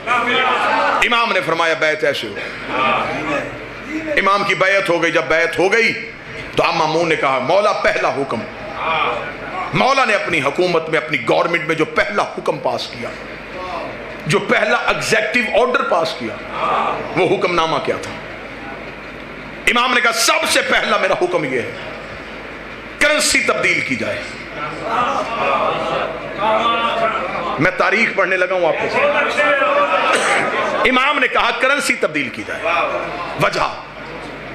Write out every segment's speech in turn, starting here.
امام نے فرمایا بیعت ایسے ہو. امام کی بیعت ہو گئی. جب بیعت ہو گئی تو مامون نے کہا مولا پہلا حکم. مولا نے اپنی حکومت میں اپنی گورنمنٹ میں جو پہلا حکم پاس کیا, جو پہلا ایگزیکٹو آرڈر پاس کیا, وہ حکم نامہ کیا تھا؟ امام نے کہا سب سے پہلا میرا حکم یہ ہے کرنسی تبدیل کی جائے. میں تاریخ پڑھنے لگا ہوں آپ کے ساتھ. امام نے کہا کرنسی تبدیل کی جائے. وجہ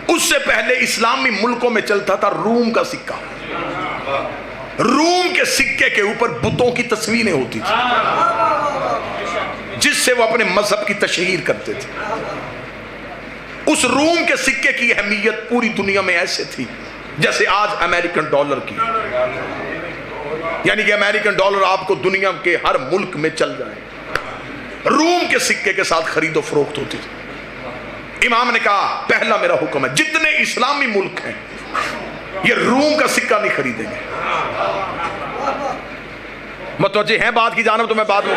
اس سے پہلے اسلامی ملکوں میں چلتا تھا روم کا سکہ. روم کے سکے کے اوپر بتوں کی تصویریں ہوتی تھی جس سے وہ اپنے مذہب کی تشہیر کرتے تھے. اس روم کے سکے کی اہمیت پوری دنیا میں ایسے تھی جیسے آج امریکن ڈالر کی. یعنی کہ امریکن ڈالر آپ کو دنیا کے ہر ملک میں چل جائے. روم کے سکے کے ساتھ خرید و فروخت ہوتی تھی. امام نے کہا پہلا میرا حکم ہے جتنے اسلامی ملک ہیں یہ روم کا سکہ نہیں خریدیں گے. متوجہ ہیں بات کی جانب؟ تو میں بات میں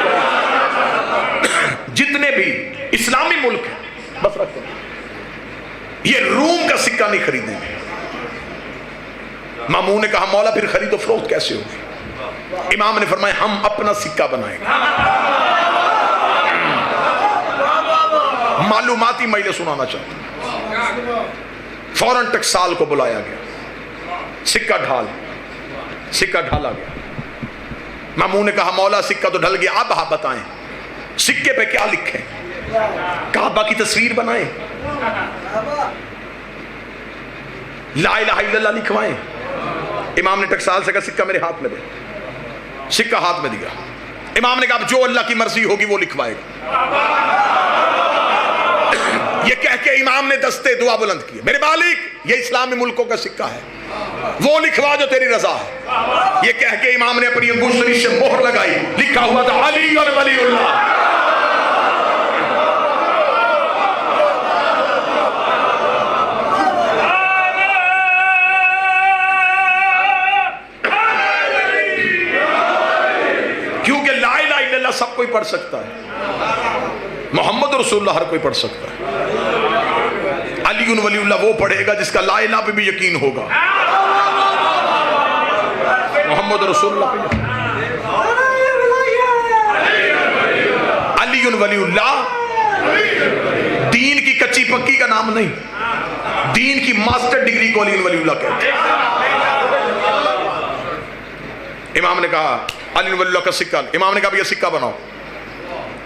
جتنے بھی اسلامی ملک ہیں بس رکھتے ہیں یہ روم کا سکہ نہیں خریدیں گے. مامون نے کہا مولا پھر خرید و فروخت کیسے ہوگی؟ امام نے فرمایا ہم اپنا سکہ بنائیں گے. معلوماتی مجلس سنانا چاہتا ہوں. فوراً ٹکسال کو بلایا گیا. سکہ ڈھالا گیا. مامون نے کہا مولا سکہ تو ڈھل گیا, اب آپ بتائیں سکے پہ کیا لکھیں؟ کعبہ کی تصویر بنائیں, لا الہ الا اللہ لکھوائیں؟ امام نے ٹکسال سے کہا سکہ میرے ہاتھ میں دے. سکہ ہاتھ میں دیا. امام نے کہا اب جو اللہ کی مرضی ہوگی وہ لکھوائے گا. یہ کہہ کے امام نے دستے دعا بلند کیے, میرے مالک یہ اسلامی ملکوں کا سکہ ہے, وہ لکھوا جو تیری رضا ہے. یہ کہہ کے امام نے اپنی انگشتری سے مہر لگائی. لکھا ہوا تھا علی اور ولی اللہ. کیونکہ لا الہ الا اللہ سب کوئی پڑھ سکتا ہے, محمد رسول اللہ ہر کوئی پڑھ سکتا ہے. علی ولی اللہ وہ پڑھے گا جس کا لا الہ پہ بھی یقین ہوگا, محمد رسول اللہ پہ. علی ولی اللہ دین کی کچی پکی کا نام نہیں, دین کی ماسٹر ڈگری کو علی ولی اللہ کہتے ہیں. امام نے کہا علی ولی اللہ کا سکہ. امام نے کہا یہ سکہ بناؤ.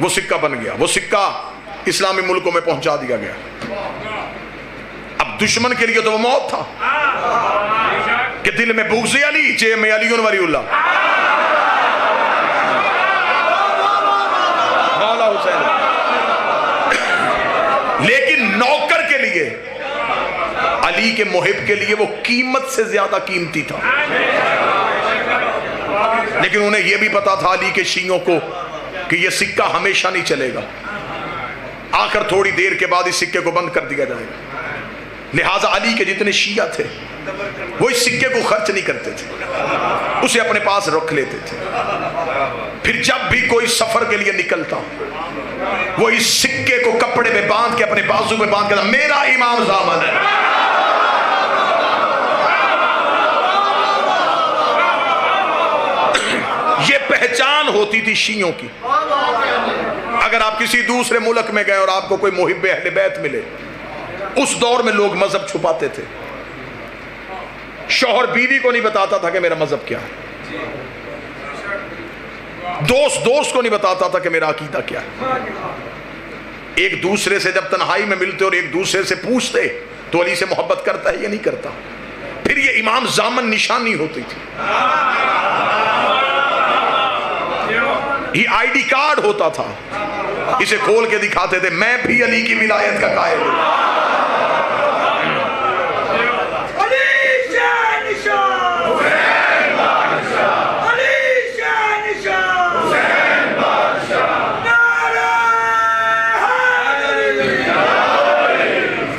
وہ سکہ بن گیا. وہ سکہ اسلامی ملکوں میں پہنچا دیا گیا. اب دشمن کے لیے تو وہ موت تھا کہ دل میں بغض علی, جیب میں علی ولی اللہ. مولا حسین. لیکن نوکر کے لیے, علی کے محب کے لیے وہ قیمت سے زیادہ قیمتی تھا. لیکن انہیں یہ بھی پتا تھا علی کے شیعوں کو کہ یہ سکہ ہمیشہ نہیں چلے گا, آخر تھوڑی دیر کے بعد اس سکے کو بند کر دیا جائے گا. لہٰذا علی کے جتنے شیعہ تھے وہ اس سکے کو خرچ نہیں کرتے تھے, اسے اپنے پاس رکھ لیتے تھے. پھر جب بھی کوئی سفر کے لیے نکلتا وہ اس سکے کو کپڑے میں باندھ کے اپنے بازو میں باندھ کے میرا امام زامن ہے. یہ پہچان ہوتی تھی شیعوں کی. اگر آپ کسی دوسرے ملک میں گئے اور آپ کو کوئی محب اہل بیت ملے, اس دور میں لوگ مذہب چھپاتے تھے. شوہر بیوی کو نہیں بتاتا تھا کہ میرا مذہب کیا ہے, دوست کو نہیں بتاتا تھا کہ میرا عقیدہ کیا ہے. ایک دوسرے سے جب تنہائی میں ملتے اور ایک دوسرے سے پوچھتے تو علی سے محبت کرتا ہے یا نہیں کرتا. پھر یہ امام زامن نشانی ہوتی تھی, یہ آئی ڈی کارڈ ہوتا تھا. اسے کھول کے دکھاتے تھے میں بھی علی کی ولایت کا قائل ہوں.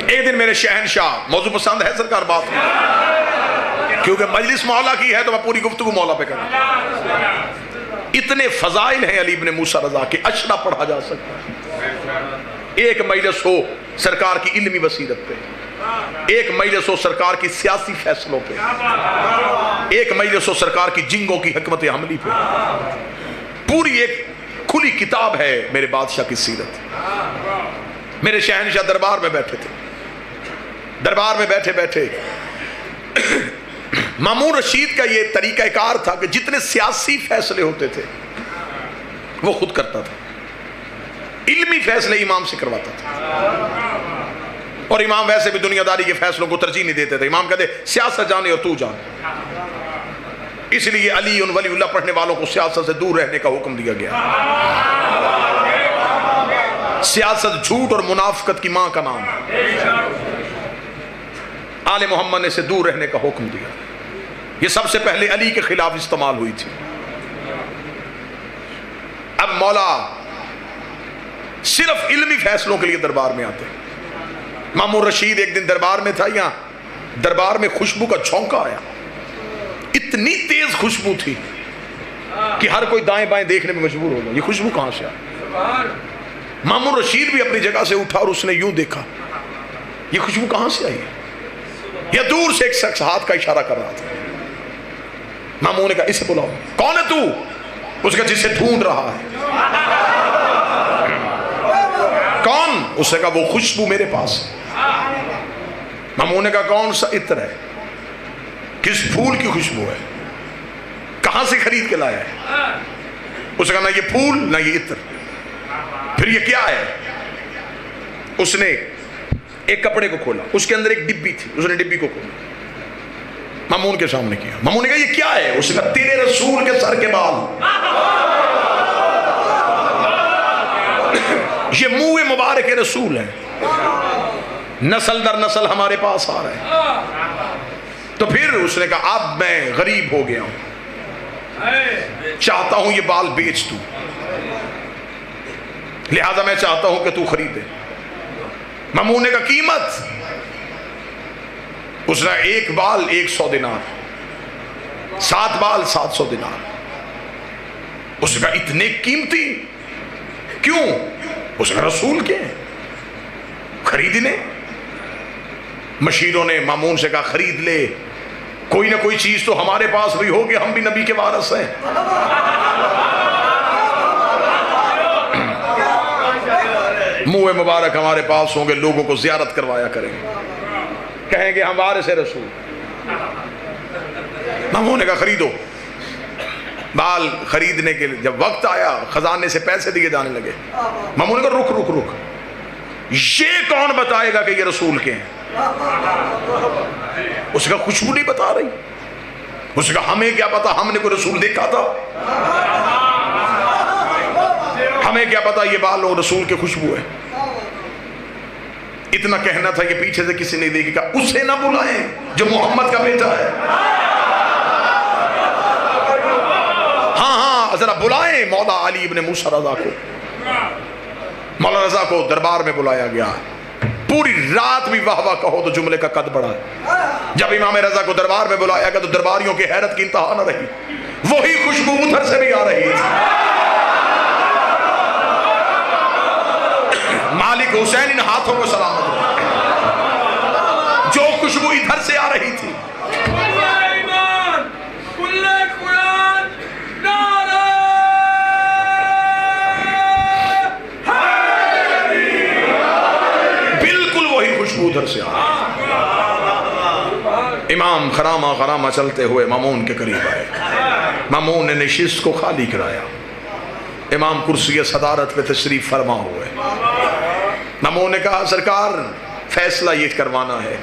ایک دن میرے شہنشاہ, موضوع پسند ہے سرکار بات میں, کیونکہ مجلس مولا کی ہے تو میں پوری گفتگو مولا پہ کروں. اتنے فضائل ہیں علی ابن موسیٰ رضا کے، اشرا پڑھا جا سکتا ہے۔ ایک مجلس ہو سرکار کی علمی بصیرت پہ، ایک مجلس ہو سرکار کی سیاسی فیصلوں پہ، ایک مجلس ہو سرکار کی جنگوں کی حکمت عملی پہ، پوری ایک کھلی کتاب ہے میرے بادشاہ کی سیرت۔ میرے شہنشاہ دربار میں بیٹھے تھے، دربار میں بیٹھے بیٹھے مامون رشید کا یہ طریقہ کار تھا کہ جتنے سیاسی فیصلے ہوتے تھے وہ خود کرتا تھا، علمی فیصلے امام سے کرواتا تھا، اور امام ویسے بھی دنیا داری کے فیصلوں کو ترجیح نہیں دیتے تھے۔ امام کہتے سیاست جانے اور تو جان، اس لیے علی ان ولی اللہ پڑھنے والوں کو سیاست سے دور رہنے کا حکم دیا گیا۔ سیاست جھوٹ اور منافقت کی ماں کا نام ہے، آل محمد نے سے دور رہنے کا حکم دیا۔ یہ سب سے پہلے علی کے خلاف استعمال ہوئی تھی۔ اب مولا صرف علمی فیصلوں کے لیے دربار میں آتے۔ مامون رشید ایک دن دربار میں تھا، یہاں دربار میں خوشبو کا جھونکا آیا، اتنی تیز خوشبو تھی کہ ہر کوئی دائیں بائیں دیکھنے میں مجبور ہو گیا، یہ خوشبو کہاں سے آئی؟ مامون رشید بھی اپنی جگہ سے اٹھا اور اس نے یوں دیکھا، یہ خوشبو کہاں سے آئی ہے؟ یا دور سے ایک شخص ہاتھ کا اشارہ کر رہا تھا۔ مامون نے کہا اسے بلاؤ۔ کون ہے تو؟ اس کا جسے ڈھونڈ رہا ہے۔ کون؟ اس نے کہا وہ خوشبو میرے پاس ہے۔ مامون نے کہا کون سا عطر ہے؟ کس پھول کی خوشبو ہے؟ کہاں سے خرید کے لایا ہے؟ اس نے کہا نہ یہ پھول نہ یہ عطر، پھر یہ کیا ہے؟ اس نے ایک کپڑے کو کھولا، اس کے اندر ایک ڈبی تھی، اس نے ڈبی کو کھولا، مامون کے سامنے کیا۔ مامون نے کہا یہ کیا ہے؟ اس نے کہا تیرے رسول کے سر کے بال، یہ منہ مبارک رسول ہے، نسل در نسل ہمارے پاس آ رہے ہیں۔ تو پھر اس نے کہا اب میں غریب ہو گیا ہوں، چاہتا ہوں یہ بال بیچ دوں، لہذا میں چاہتا ہوں کہ تو خریدے۔ مامون نے کہا قیمت؟ اس نے ایک بال 100 دینار، 7 بال 700 دینار۔ اس نے کہا اتنے قیمتی کیوں؟ اس نے کہا رسول کے خریدنے۔ مشیروں نے مامون سے کہا خرید لے، کوئی نہ کوئی چیز تو ہمارے پاس بھی ہوگی، ہم بھی نبی کے وارث ہیں۔ منہ مبارک ہمارے پاس ہوں گے، لوگوں کو زیارت کروایا کریں گے، کہیں گے ہم وارث رسول۔ مامون نے کہا خریدو۔ بال خریدنے کے لیے جب وقت آیا، خزانے سے پیسے دیے جانے لگے۔ مامون نے کہا رک رک رک، یہ کون بتائے گا کہ یہ رسول کے ہیں؟ اس کا خوشبو نہیں بتا رہی۔ اس کا ہمیں کیا پتا، ہم نے کوئی رسول دیکھا تھا؟ ہمیں کیا پتا یہ بال اور رسول کے خوشبو ہے؟ اتنا کہنا تھا کہ پیچھے سے کسی نے دیکھا، اسے نہ بلائیں جو محمد کا بیٹا ہے۔ ہاں ہاں ذرا بلائیں مولا علی ابن موسیٰ رضا کو۔ مولا رضا کو دربار میں بلایا گیا، پوری رات بھی واہ واہ کہو تو جملے کا قد بڑھا ہے۔ جب امام رضا کو دربار میں بلایا گیا تو درباریوں کی حیرت کی انتہا نہ رہی، وہی خوشبو ادھر سے بھی آ رہی تھی۔ مالک حسین ان ہاتھوں کو سلامت ہو، جو خوشبو ادھر سے آ رہی تھی۔ بالکل وہی خوشبو ادھر سے آ رہی تھی۔ امام خرامہ خرامہ چلتے ہوئے مامون کے قریب آئے، مامون نے نشست کو خالی کرایا، امام کرسی صدارت پہ تشریف فرما ہوئے۔ مامون نے کہا سرکار فیصلہ یہ کروانا ہے،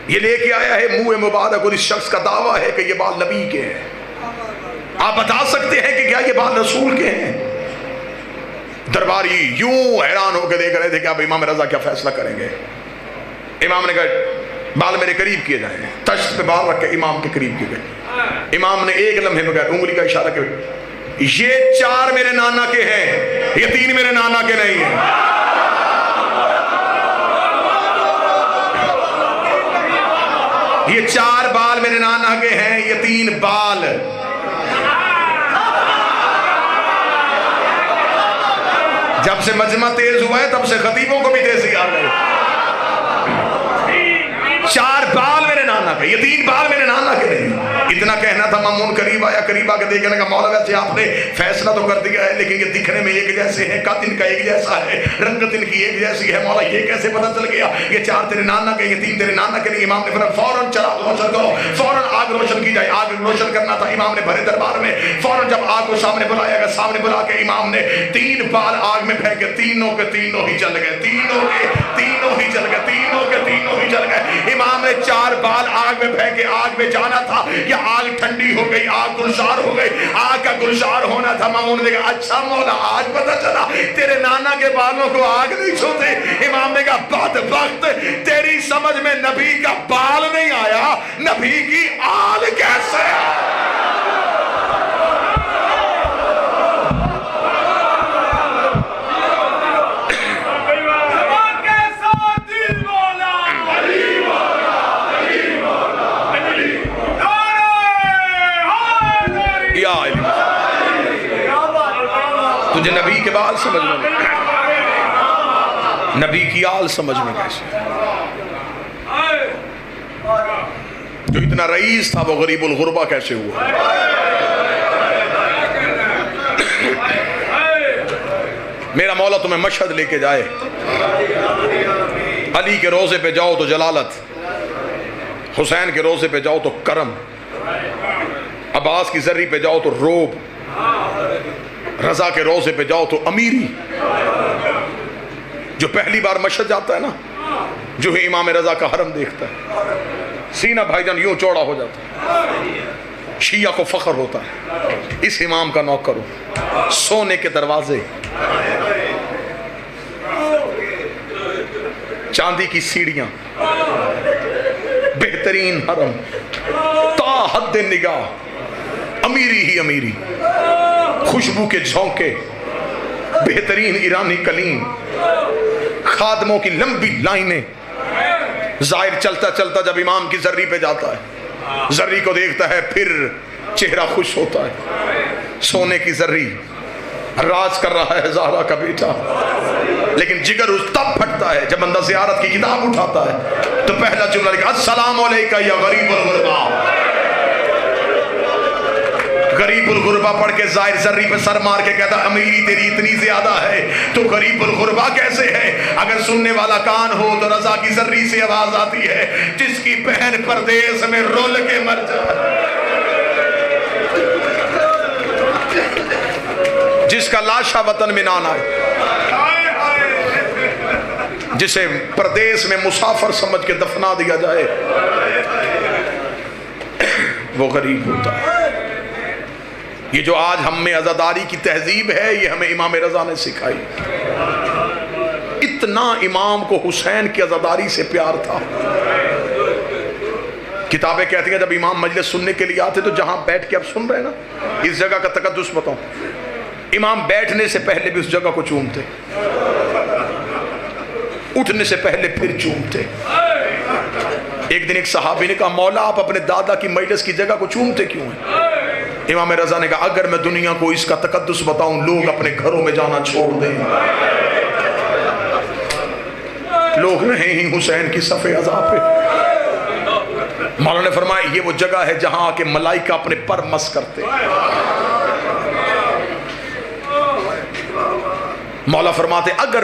یہ لے کے آیا ہے منہ مبارک اور اس شخص کا دعویٰ ہے کہ یہ بال نبی کے ہیں، آپ بتا سکتے ہیں کہ کیا یہ بال رسول کے ہیں؟ درباری یوں حیران ہو کے دیکھ رہے تھے کہ اب امام رضا کیا فیصلہ کریں گے۔ امام نے کہا بال میرے قریب کیے جائیں، تشت پہ بال رکھ کے امام کے قریب کیے گئے۔ امام نے ایک لمحے میں کہا، انگلی کا اشارہ کیا، یہ 4 میرے نانا کے ہیں، یہ 3 میرے نانا کے نہیں ہیں۔ یہ 4 بال میرے نانا کے ہیں، یہ 3 بال سے مجمع تیز ہوا ہے تب سے خطیبوں کو بھی تیزی آ گئی. 4 بال میرے نانا کے، یہ 3 بال میرے نانا کے نہیں. اتنا کہنا تھا مامون قریب آیا، قریب آ کے دیکھنے کا مولا ویسے آپ نے فیصلہ تو کر دیا ہے لیکن یہ دکھنے میں ایک جیسے ہیں، قد ان کا ایک جیسا ہے، رنگت ان کی ایک جیسی ہے، مولا یہ کیسے پتہ چل گیا؟ یہ 4 تیرے نانا کے، یہ 3 تیرے نانا کے نہیں. امام نے فرمایا فوراً چراغ روشن کرو، فوراً آگ روشن کی جائے. آگ روشن کرنا تھا. امام نے بھرے دربار میں فوراً جب آگ کو سامنے بلایا گیا، سامنے بلا کے امام نے 3 بال آگ میں پھینکے، تینوں کے تینوں ہی جل گئے، تینوں کے تینوں ہی جل گئے، تینوں کے تینوں ہی جل گئے. امام نے 4 بال آگ میں پھینکے. آگ میں جانا تھا، یہ آگ ٹھنڈی ہو گئی، آگ گلزار ہو گئی. آگ کا گلزار ہونا تھا. مامون نے کہا اچھا مولا آج پتہ چلا تیرے نانا کے بالوں کو آگ نہیں چھوتے. امام نے کہا بدبخت، تیری سمجھ میں نبی کا بال نہیں آیا، نبی کی آل کیسے؟ تجھے نبی کے بال سمجھ میں نہیں، نبی کی آل سمجھ میں کیسے؟ جو اتنا رئیس تھا وہ غریب الغربہ کیسے ہوا؟ میرا مولا تمہیں مشہد لے کے جائے، علی کے روزے پہ جاؤ تو جلالت، حسین کے روزے پہ جاؤ تو کرم، عباس کی ذری پہ جاؤ تو روب، رضا کے روزے پہ جاؤ تو امیری. جو پہلی بار مشہد جاتا ہے نا، جو ہی امام رضا کا حرم دیکھتا ہے سینہ بھائی جان یوں چوڑا ہو جاتا ہے. شیعہ کو فخر ہوتا ہے اس امام کا نوکر ہو. سونے کے دروازے، چاندی کی سیڑھیاں، بہترین حرم، تا حد نگاہ امیری ہی امیری، خوشبو کے جھونکے، بہترین ایرانی کلیم، خادموں کی لمبی لائنیں. ظاہر چلتا چلتا جب امام کی ذری پہ جاتا ہے، ذری کو دیکھتا ہے پھر چہرہ خوش ہوتا ہے. سونے کی ذری راز کر رہا ہے زہرا کا بیٹا، لیکن جگر اس تب پھٹتا ہے جب بندہ زیارت کی کتاب اٹھاتا ہے تو پہلا جملہ لکھا السلام علیکہ یا غریب الغربا. غریب الغربہ پڑھ کے ظاہر ذری پہ سر مار کے کہتا امیری تیری اتنی زیادہ ہے تو غریب الغربہ کیسے ہے؟ اگر سننے والا کان ہو تو رضا کی ذری سے آواز آتی ہے جس کی بہن پردیس میں رول کے مر جائے، جس کا لاشا وطن میں نہ آئے، جسے پردیس میں مسافر سمجھ کے دفنا دیا جائے، وہ غریب ہوتا ہے. یہ جو آج ہم میں عزاداری کی تہذیب ہے یہ ہمیں امام رضا نے سکھائی. اتنا امام کو حسین کی عزاداری سے پیار تھا. کتابیں کہتی ہیں جب امام مجلس سننے کے لیے آتے تو جہاں بیٹھ کے اب سن رہے ہیں نا، اس جگہ کا تقدس بتاؤں، امام بیٹھنے سے پہلے بھی اس جگہ کو چومتے، اٹھنے سے پہلے پھر چومتے. ایک دن ایک صحابی نے کہا مولا آپ اپنے دادا کی مجلس کی جگہ کو چومتے کیوں ہیں؟ امام رضا نے کہا اگر میں دنیا کو اس کا تقدس بتاؤں لوگ اپنے گھروں میں جانا چھوڑ دیں. لوگ رہے ہی حسین کی صف عزا پہ. مولا نے فرمایا یہ وہ جگہ ہے جہاں آ کے ملائکہ اپنے پر مس کرتے. مولا فرماتے اگر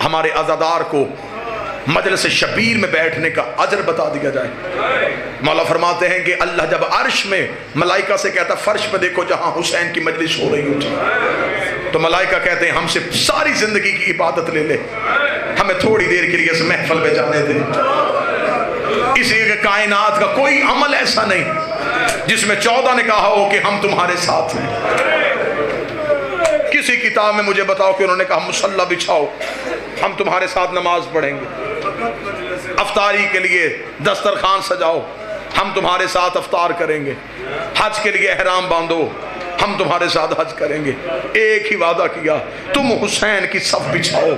ہمارے عزادار کو مجلس شبیر میں بیٹھنے کا اجر بتا دیا جائے. مولا فرماتے ہیں کہ اللہ جب عرش میں ملائکہ سے کہتا فرش پہ دیکھو جہاں حسین کی مجلس ہو رہی ہوتی، تو ملائکہ کہتے ہیں ہم سے ساری زندگی کی عبادت لے لے، ہمیں تھوڑی دیر کے لیے اس محفل میں جانے دیں. اس لیے کہ کائنات کا کوئی عمل ایسا نہیں جس میں 14 نے کہا ہو کہ ہم تمہارے ساتھ ہیں. کسی کتاب میں مجھے بتاؤ کہ انہوں نے کہا مصلی بچھاؤ ہم تمہارے ساتھ نماز پڑھیں گے، افطاری کے لیے دسترخوان سجاؤ ہم تمہارے ساتھ افطار کریں گے، حج کے لیے احرام باندھو ہم تمہارے ساتھ حج کریں گے. ایک ہی وعدہ کیا تم حسین کی صف بچھاؤ،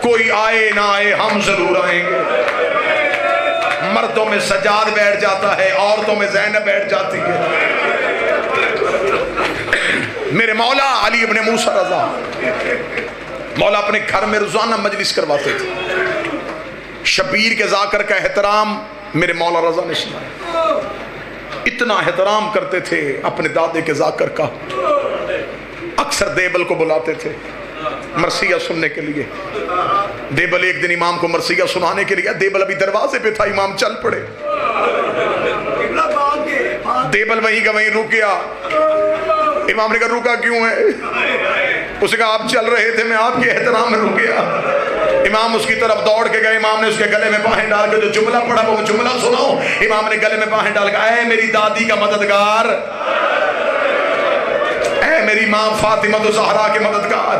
کوئی آئے نہ آئے ہم ضرور آئیں گے. مردوں میں سجاد بیٹھ جاتا ہے، عورتوں میں زینب بیٹھ جاتی ہے. میرے مولا علی ابن موسیٰ رضا، مولا اپنے گھر میں روزانہ مجلس کرواتے تھے. شبیر کے ذاکر کا احترام میرے مولا رضا نے سنایا. اتنا احترام کرتے تھے اپنے دادے کے ذاکر کا. اکثر دیبل کو بلاتے تھے مرثیہ سننے کے لیے. دیبل ایک دن امام کو مرثیہ سنانے کے لیے، دیبل ابھی دروازے پہ تھا، امام چل پڑے. دیبل وہیں کا وہیں رک گیا. امام نے کہا رکا کیوں ہے؟ اس نے کہا آپ چل رہے تھے، میں آپ کے احترام میں رک گیا. امام اس کی طرف دوڑ کے گئے. امام نے اس کے گلے میں باہیں ڈال کے جو جملہ پڑھا وہ جملہ سناؤ. امام نے گلے میں باہیں ڈال کے، اے میری دادی کا مددگار، اے میری ماں فاطمہ الزہرا کے مددگار.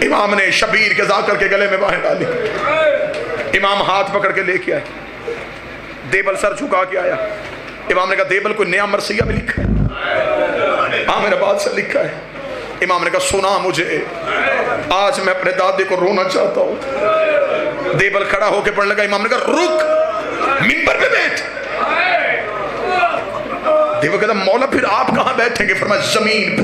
امام نے شبیر کے ذاکر کے گلے میں باہیں ڈالی. امام ہاتھ پکڑ کے لے کے آئے. دیبل سر جھکا کے آیا. امام نے کہا دیبل کوئی نیا مرثیہ بھی لکھا ہے؟ عامر آباد سے لکھا ہے. امام نے کہا سنا مجھے، آج میں اپنے دادے کو رونا چاہتا ہوں. دیبل کھڑا ہو کے پڑھنے لگا. امام نے کہا رک، منبر پہ بیٹھ. دیبل کہتا مولا پھر آپ کہاں بیٹھیں گے؟ فرمایا زمین پہ.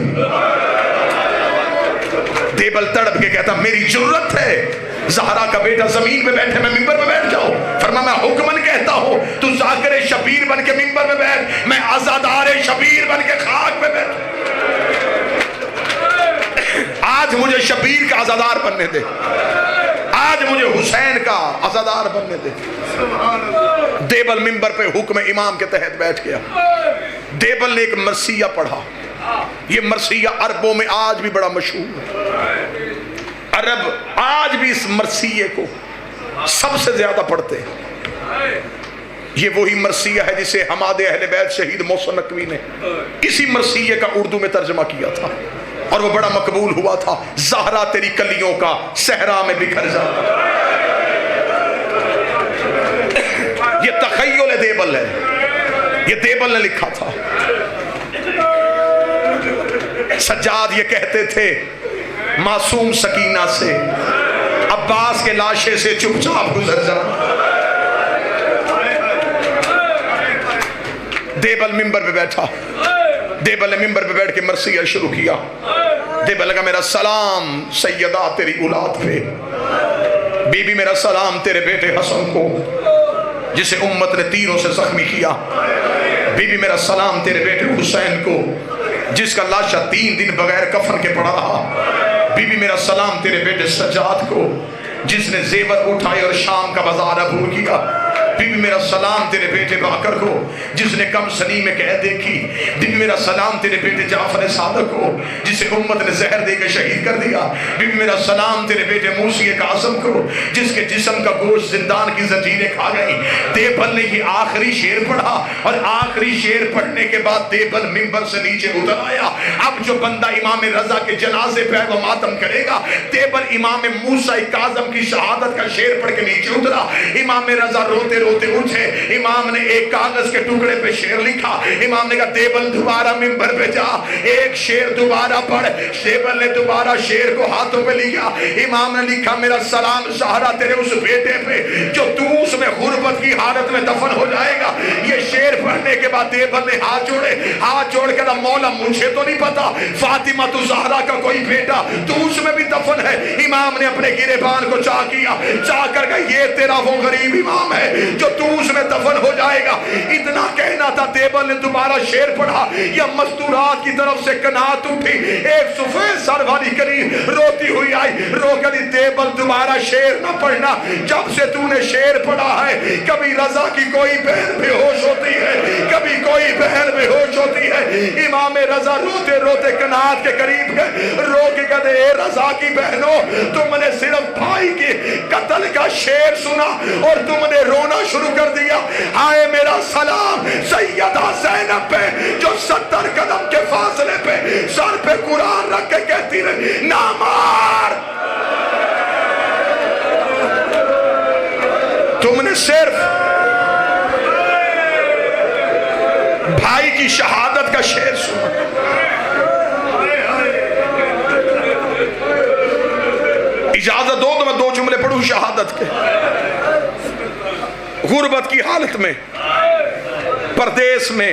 دیبل تڑپ کے کہتا میری جرت ہے زہرا کا بیٹا زمین پہ بیٹھے، میں منبر پہ بیٹھ جاؤں؟ فرمایا میں حکمن کہتا ہوں تو ذاکر شبیر بن کے منبر پہ بیٹھ، میں عزادار شبیر بن کے خاک پہ بیٹھ. آج مجھے شبیر کا عزادار بننے دے، آج مجھے حسین کا عزادار بننے دے. دیبل منبر پہ حکم امام کے تحت بیٹھ گیا. دیبل نے ایک مرثیہ پڑھا. یہ مرثیہ عربوں میں آج بھی بڑا مشہور ہے. عرب آج بھی اس مرثیے کو سب سے زیادہ پڑھتے ہیں. یہ وہی مرثیہ ہے جسے حماد اہل بیت شہید محسن نقوی نے اسی مرثیے کا اردو میں ترجمہ کیا تھا اور وہ بڑا مقبول ہوا تھا. زہرا تیری کلیوں کا صحرا میں بکھر جاتا. یہ تخیل دیبل ہے، یہ دیبل نے لکھا تھا. سجاد یہ کہتے تھے معصوم سکینہ سے عباس کے لاشے سے چپ چاپ گزر جا. دیبل ممبر پہ بیٹھا. دیبل نے ممبر پہ بیٹھ کے مرثیہ شروع کیا. دیبل لگا میرا سلام سیدہ تیری اولاد پہ، بی بی میرا سلام تیرے بیٹے حسن کو جسے امت نے تیروں سے زخمی کیا. بی بی میرا سلام تیرے بیٹے حسین کو جس کا لاشا 3 دن بغیر کفن کے پڑا رہا. بی بی میرا سلام تیرے بیٹے سجاد کو جس نے زیور اٹھائے اور شام کا بازار عبور کیا. بی بی میرا سلام تیرے بیٹے باکر کو جس نے کم سنی میں قید دیکھی. بی بی میرا سلام تیرے بیٹے جعفر صادق کو جسے امت نے زہر دے کے شہید کر دیا. بی بی میرا سلام تیرے بیٹے موسی قاسم کو جس کے جسم کا گوشت زندان کی زنجیریں کھا گئی. دیبل نے یہ آخری شعر پڑھا اور آخری شعر پڑھنے کے بعد دیبل منبر سے نیچے اتر آیا. اب جو بندہ امام رضا کے جنازے پہ وہ ماتم کرے گا. دیبل امام موسیٰ کاظم کی شہادت کا شعر پڑھ کے نیچے اترا. امام رضا روتے روتے اٹھے. امام نے ایک کاغذ کے ٹکڑے پہ شعر لکھا. امام نے کہا دیبل دوبارہ منبر پہ جا، ایک شعر دوبارہ پڑھ. دیبل نے دوبارہ شعر کو ہاتھوں پہ لیا. امام نے لکھا میرا سلام زہرا تیرے اس بیٹے پہ جو تو اس میں غربت کی حالت میں دفن ہو جائے گا. یہ شعر پڑھنے کے بعد دیبل نے ہاتھ جوڑے. ہاتھ جوڑ کے کہا مولا مجھے تو نہیں پتا فاطمہ الزہرا کا کوئی بیٹا تو اس میں بھی دفن ہے. امام نے اپنے گریبان کو چاہ کیا، چاہ کر کہا یہ تیرا وہ غریب امام ہے جو تو اس میں دفن ہو جائے گا. اتنا کہنا تھا. دیبل نے دوبارہ شعر پڑھا. یا مستورات کی طرف سے کنات اٹھی. ایک سفید سر والی کلی روتی ہوئی آئی، رو کر دیبل دوبارہ شعر نہ پڑھنا. جب سے تو نے شعر پڑھا ہے کبھی رضا کی کوئی بہن بے ہوش ہوتی ہے، کبھی کوئی بہن بے ہوش ہوتی ہے. امام رضا روتے روتے کنات کے قریب گئے، رو کے کہتے اے رضا کی بہنوں تم نے صرف بھائی کے قتل کا شعر سنا اور تم نے رونا شروع کر دیا. آئے میرا سلام سیدہ زینب پہ جو 70 قدم کے فاصلے پہ سر پہ قرآن رکھ کے کہتی رہی نامار. تم نے صرف بھائی کی شہادت کا شعر سنا. اجازت دو تو میں 2 جملے پڑھوں شہادت کے. غربت کی حالت میں پردیس میں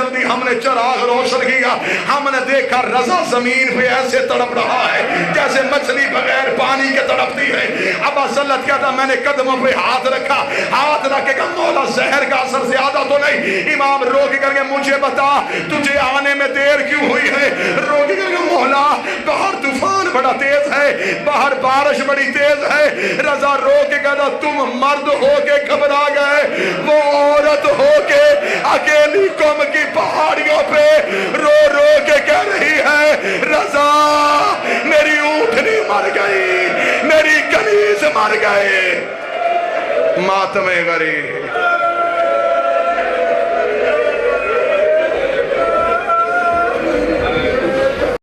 جلدی ہم نے چراغ روشن کیا، ہم نے دیکھا رضا زمین پہ ایسے تڑپ رہا ہے جیسے مچھلی بغیر پانی کے تڑپتی ہے۔ ابا زلت کہتا میں نے قدموں پہ ہاتھ رکھا، ہاتھ رکھ کے کہا مولا زہر کا اثر زیادہ تو نہیں؟ امام رو کے کر کے مجھے بتا تجھے آنے میں دیر کیوں ہوئی ہے؟ رو کے کر کے مولا باہر طوفان بڑا تیز ہے، باہر بارش بڑی تیز ہے۔ رضا رو کے کہتا تم مرد ہو کے گھبرا گئے، وہ عورت ہو کے اکیلی قوم کی پہاڑیوں پہ رو رو کے کہہ رہی ہے رضا میری اونٹنی مر گئی، میری کنیز مر گئے۔ ماتم غریب